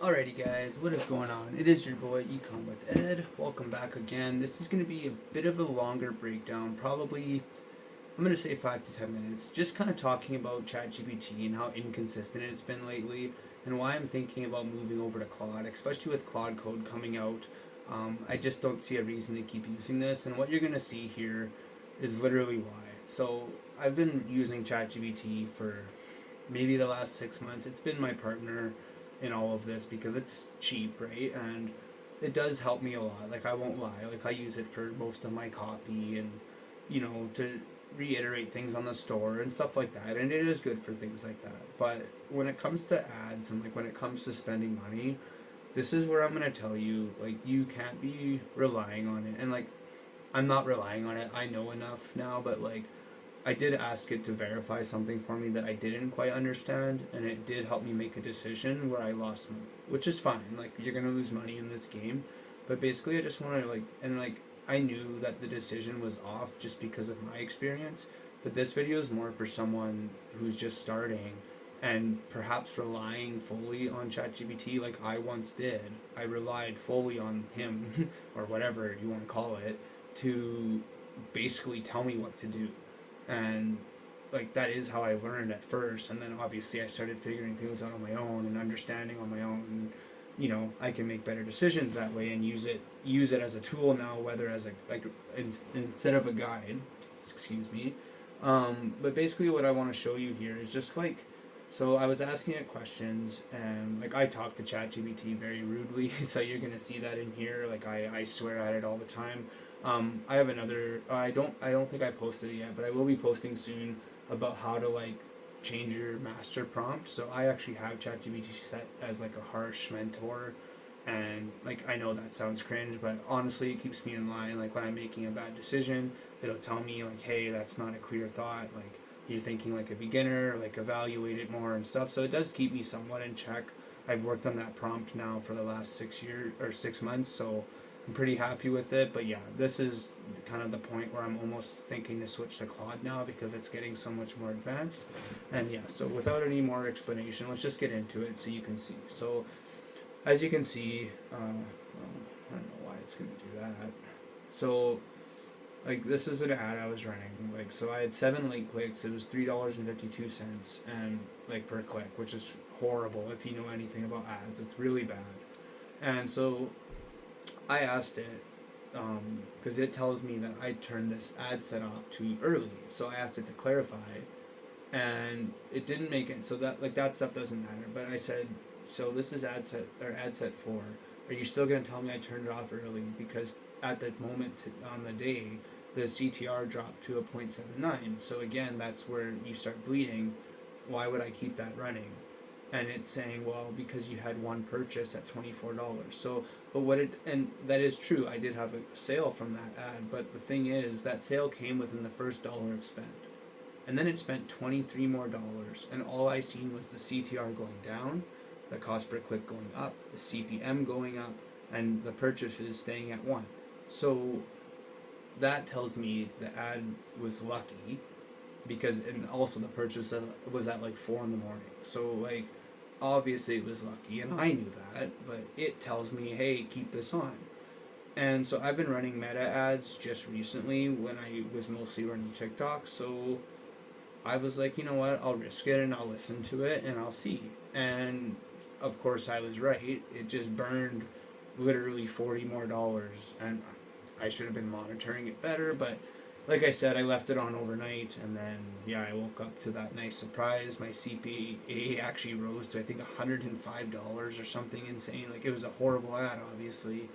Alrighty guys, what is going on? It is your boy Econ with Ed. Welcome back again. This is going to be a bit of a longer breakdown, probably I'm going to say 5 to 10 minutes, just kind of talking about ChatGPT and how inconsistent it's been lately and why I'm thinking about moving over to Claude, especially with Claude Code coming out. I just don't see a reason to keep using this, and what you're going to see here is literally why. So, I've been using ChatGPT for maybe the last 6 months. It's been my partner in all of this because it's cheap, right? And it does help me a lot. Like, I won't lie. Like, I use it for most of my copy and, to reiterate things on the store and stuff like that. And it is good for things like that. But when it comes to ads and, like, when it comes to spending money, this is where I'm going to tell you, like, you can't be relying on it. And, like, I'm not relying on it. I know enough now, but, like, I did ask it to verify something for me that I didn't quite understand, and it did help me make a decision where I lost money, which is fine. Like, you're gonna lose money in this game, but basically, I just want to I knew that the decision was off just because of my experience. But this video is more for someone who's just starting and perhaps relying fully on ChatGPT, like I once did. I relied fully on him, or whatever you want to call it, to basically tell me what to do. And like that is how I learned at first, and then obviously I started figuring things out on my own and understanding on my own, and I can make better decisions that way and use it as a tool now, whether as a instead of a guide, excuse me. But basically what I want to show you here is just like, so I was asking it questions, and like I talk to ChatGPT very rudely, so you're gonna see that in here. Like I swear at it all the time. I have another. I don't think I posted it yet, but I will be posting soon about how to like change your master prompt. So I actually have ChatGPT set as like a harsh mentor, and like I know that sounds cringe, but honestly, it keeps me in line. Like when I'm making a bad decision, it'll tell me like, hey, that's not a clear thought. Like you're thinking like a beginner. Like evaluate it more and stuff. So it does keep me somewhat in check. I've worked on that prompt now for the last 6 years or 6 months, so I'm pretty happy with it. But yeah, this is kind of the point where I'm almost thinking to switch to Claude now because it's getting so much more advanced. And yeah, so without any more explanation, let's just get into it so you can see. So as you can see, I don't know why it's going to do that. So like this is an ad I was running. Like so I had 7 link clicks. It was $3.52 and like per click, which is horrible if you know anything about ads. It's really bad. And so I asked it because it tells me that I turned this ad set off too early. So I asked it to clarify, and it didn't make it. So that like that stuff doesn't matter. But I said, so this is ad set 4. Are you still gonna tell me I turned it off early? Because at that moment on the day, the CTR dropped to a 0.79. So again, that's where you start bleeding. Why would I keep that running? And it's saying, well, because you had one purchase at $24. So, but what it, and that is true, I did have a sale from that ad, but the thing is, that sale came within the first dollar of spend. And then it spent 23 more dollars, and all I seen was the CTR going down, the cost per click going up, the CPM going up, and the purchases staying at 1. So that tells me the ad was lucky because, and also the purchase was at like 4 in the morning. So like obviously it was lucky, and I knew that, but it tells me, hey, keep this on. And so I've been running meta ads just recently when I was mostly running TikTok. So I was like, you know what, I'll risk it and I'll listen to it and I'll see. And of course I was right. It just burned literally 40 more dollars, and I should have been monitoring it better, but like I said, I left it on overnight, and then yeah, I woke up to that nice surprise. My CPA actually rose to I think $105 or something insane. Like it was a horrible ad, obviously,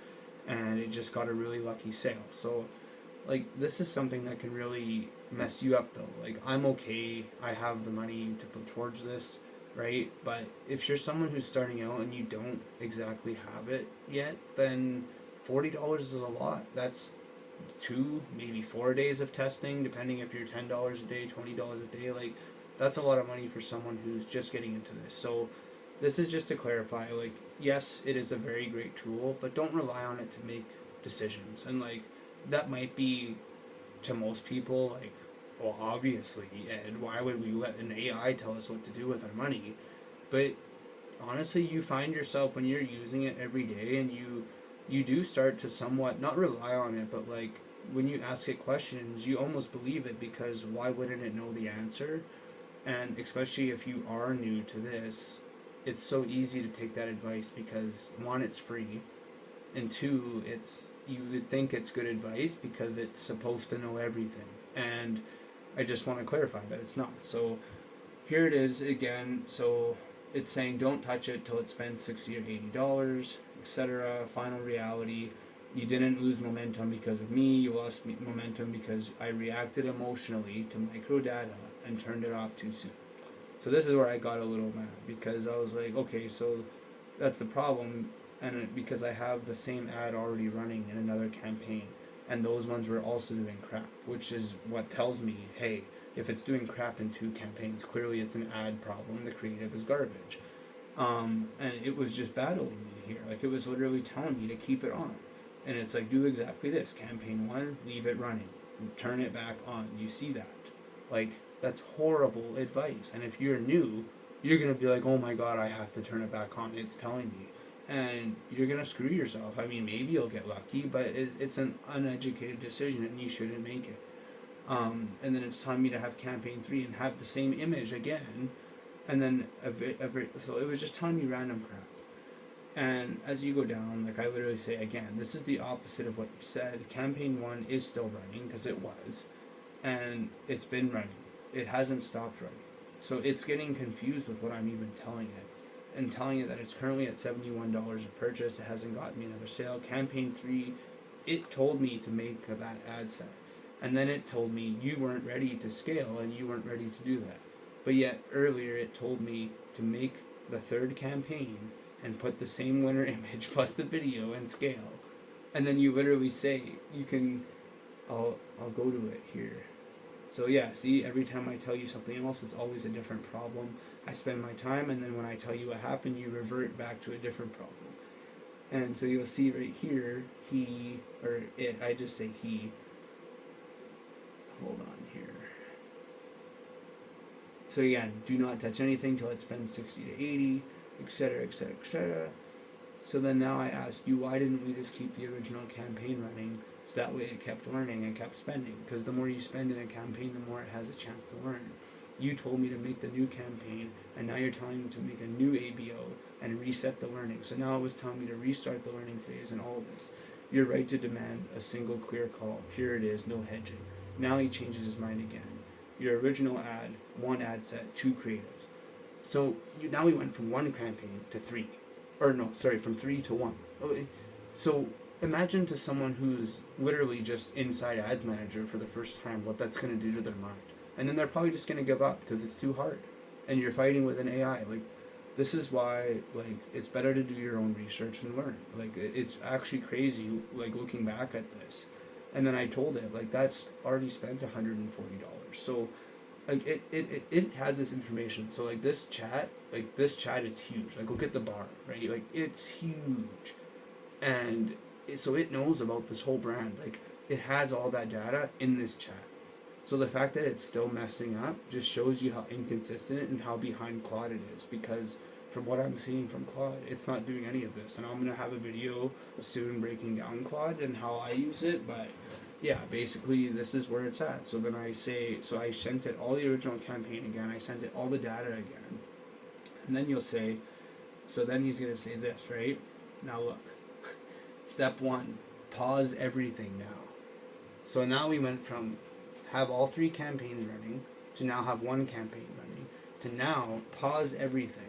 and it just got a really lucky sale. So, like this is something that can really mess you up, though. Like I'm okay. I have the money to put towards this, right? But if you're someone who's starting out and you don't exactly have it yet, then $40 is a lot. That's 2, maybe 4 days of testing, depending if you're $10 a day, $20 a day. Like that's a lot of money for someone who's just getting into this. So this is just to clarify, like, yes, it is a very great tool, but don't rely on it to make decisions. And like that might be to most people like, well, obviously, Ed, why would we let an AI tell us what to do with our money? But honestly, you find yourself when you're using it every day, and you do start to somewhat not rely on it, but like when you ask it questions, you almost believe it, because why wouldn't it know the answer? And especially if you are new to this, it's so easy to take that advice, because one, it's free, and two, it's, you would think it's good advice because it's supposed to know everything. And I just want to clarify that it's not. So here it is again. So it's saying don't touch it till it spends $60 or $80, etc. Final reality: you didn't lose momentum because of me. You lost momentum because I reacted emotionally to micro data and turned it off too soon. So this is where I got a little mad, because I was like, okay, so that's the problem, and because I have the same ad already running in another campaign, and those ones were also doing crap, which is what tells me, hey, if it's doing crap in 2 campaigns, clearly it's an ad problem. The creative is garbage. And it was just battling me here. Like, it was literally telling me to keep it on. And it's like, do exactly this. Campaign 1, leave it running. Turn it back on. You see that? Like, that's horrible advice. And if you're new, you're going to be like, oh my god, I have to turn it back on. It's telling me. And you're going to screw yourself. I mean, maybe you'll get lucky, but it's an uneducated decision, and you shouldn't make it. And then it's telling me to have campaign 3 and have the same image again, and then so it was just telling me random crap. And as you go down, like, I literally say again, this is the opposite of what you said. Campaign 1 is still running, because it was, and it's been running. It hasn't stopped running. So it's getting confused with what I'm even telling it, and telling it that it's currently at $71 a purchase. It hasn't gotten me another sale. Campaign 3, it told me to make that ad set. And then it told me you weren't ready to scale, and you weren't ready to do that. But yet earlier it told me to make the 3rd campaign and put the same winner image plus the video and scale. And then you literally say, you can, I'll go to it here. So yeah, see, every time I tell you something else, it's always a different problem. I spend my time, and then when I tell you what happened, you revert back to a different problem. And so you'll see right here, he, or it, I just say he. Hold on here. So again, do not touch anything till it spends 60 to 80, etc., etc., etc. So then now I ask you, why didn't we just keep the original campaign running, so that way it kept learning and kept spending? Because the more you spend in a campaign, the more it has a chance to learn. You told me to make the new campaign, and now you're telling me to make a new ABO and reset the learning. So now it was telling me to restart the learning phase and all of this. You're right to demand a single clear call. Here it is, no hedging. Now he changes his mind again. Your original ad, 1 ad set, 2 creatives. So now we went from 1 campaign to 3. Or no, sorry, from 3 to 1. So imagine to someone who's literally just inside Ads Manager for the first time what that's going to do to their mind. And then they're probably just going to give up because it's too hard. And you're fighting with an AI. Like, this is why, like, it's better to do your own research and learn. Like, it's actually crazy, like, looking back at this. And then I told it, like, that's already spent $140. So, like, it has this information. So, like, this chat is huge. Like, look at the bar, right? Like, it's huge. And so it knows about this whole brand. Like, it has all that data in this chat. So the fact that it's still messing up just shows you how inconsistent and how behind Claude it is. Because from what I'm seeing from Claude, it's not doing any of this. And I'm going to have a video soon breaking down Claude and how I use it. But yeah, basically this is where it's at. So then I say, so I sent it all the original campaign again. I sent it all the data again. And then you'll say, so then he's going to say this, right? Now look, step 1, pause everything now. So now we went from have all 3 campaigns running to now have 1 campaign running to now pause everything.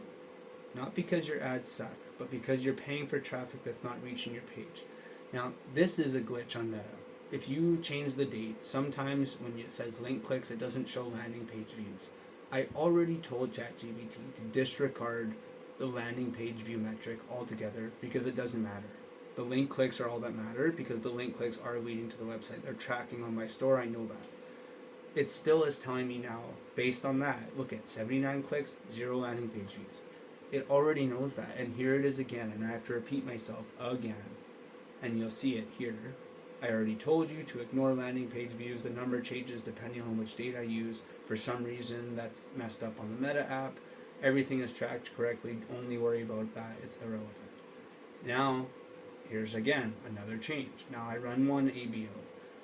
Not because your ads suck, but because you're paying for traffic that's not reaching your page. Now, this is a glitch on Meta. If you change the date, sometimes when it says link clicks, it doesn't show landing page views. I already told ChatGPT to disregard the landing page view metric altogether because it doesn't matter. The link clicks are all that matter because the link clicks are leading to the website. They're tracking on my store, I know that. It still is telling me now, based on that, look at 79 clicks, 0 landing page views. It already knows that, and here it is again, and I have to repeat myself again. And you'll see it here. I already told you to ignore landing page views. The number changes depending on which data I use. For some reason, that's messed up on the Meta app. Everything is tracked correctly. Only worry about that. It's irrelevant. Now, here's again another change. Now I run one ABO,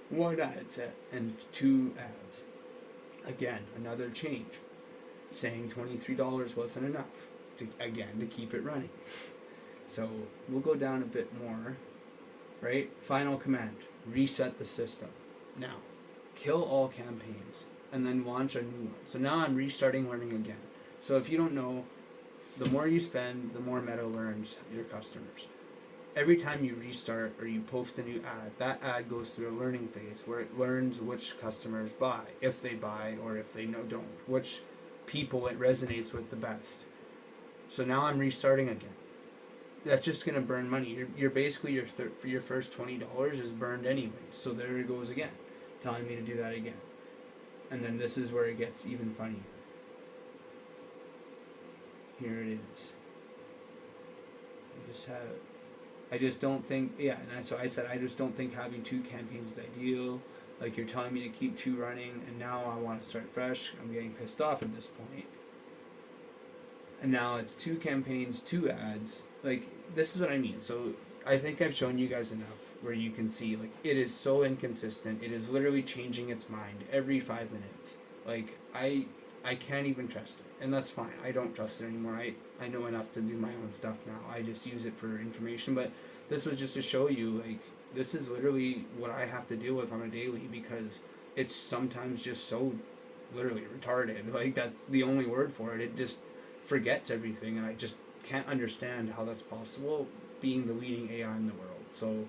one ad set, and 2 ads. Again, another change. Saying $23 wasn't enough to keep it running. So we'll go down a bit more. Right? Final command. Reset the system. Now, kill all campaigns and then launch a new one. So now I'm restarting learning again. So if you don't know, the more you spend, the more Meta learns your customers. Every time you restart or you post a new ad, that ad goes through a learning phase where it learns which customers buy, if they buy or if they don't, which people it resonates with the best. So now I'm restarting again. That's just gonna burn money. You're basically for your first $20 is burned anyway. So there it goes again, telling me to do that again. And then this is where it gets even funnier. Here it is. I just don't think, and so I said, I just don't think having 2 campaigns is ideal. Like, you're telling me to keep 2 running, and now I want to start fresh. I'm getting pissed off at this point. And now it's 2 campaigns, 2 ads. Like, this is what I mean. So I think I've shown you guys enough where you can see, like, it is so inconsistent. It is literally changing its mind every 5 minutes. Like, I can't even trust it. And that's fine. I don't trust it anymore. I know enough to do my own stuff now. I just use it for information. But this was just to show you, like, this is literally what I have to deal with on a daily, because it's sometimes just so literally retarded. Like, that's the only word for it. It just forgets everything, and I just can't understand how that's possible, being the leading AI in the world. So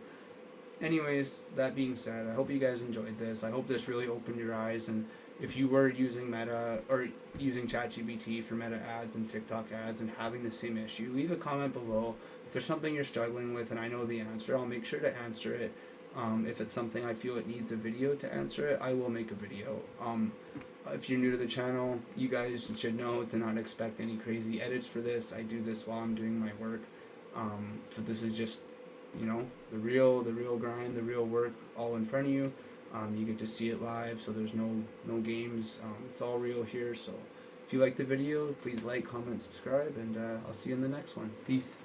anyways, that being said, I hope you guys enjoyed this. I hope this really opened your eyes, and if you were using Meta or using ChatGPT for Meta ads and TikTok ads and having the same issue, leave a comment below. If there's something you're struggling with and I know the answer, I'll make sure to answer it. If it's something I feel it needs a video to answer it, I will make a video. If you're new to the channel, you guys should know to not expect any crazy edits for this. I do this while I'm doing my work. So this is just, the real grind, the real work all in front of you. You get to see it live, so there's no games. It's all real here. So if you like the video, please like, comment, subscribe, and I'll see you in the next one. Peace.